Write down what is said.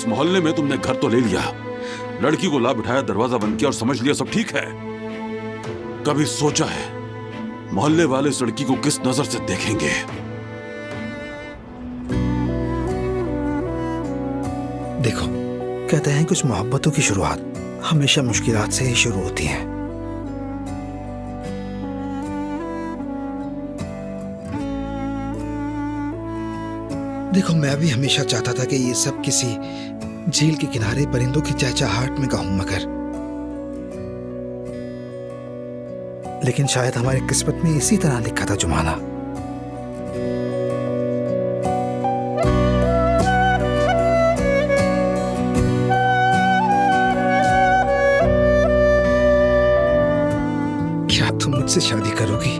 इस मोहल्ले में तुमने घर तो ले लिया, लड़की को ला बिठाया, दरवाजा बंद किया और समझ लिया सब ठीक है। कभी सोचा है मोहल्ले वाले इस लड़की को किस नजर से देखेंगे? देखो, कहते हैं कुछ मोहब्बतों की शुरुआत हमेशा मुश्किलात से ही शुरू होती है। देखो, मैं भी हमेशा चाहता था कि ये सब किसी झील के किनारे परिंदों की चहचहाहट में कहूं, मगर लेकिन शायद हमारी किस्मत में इसी तरह लिखा था जुमाना। क्या तुम मुझसे शादी करोगी?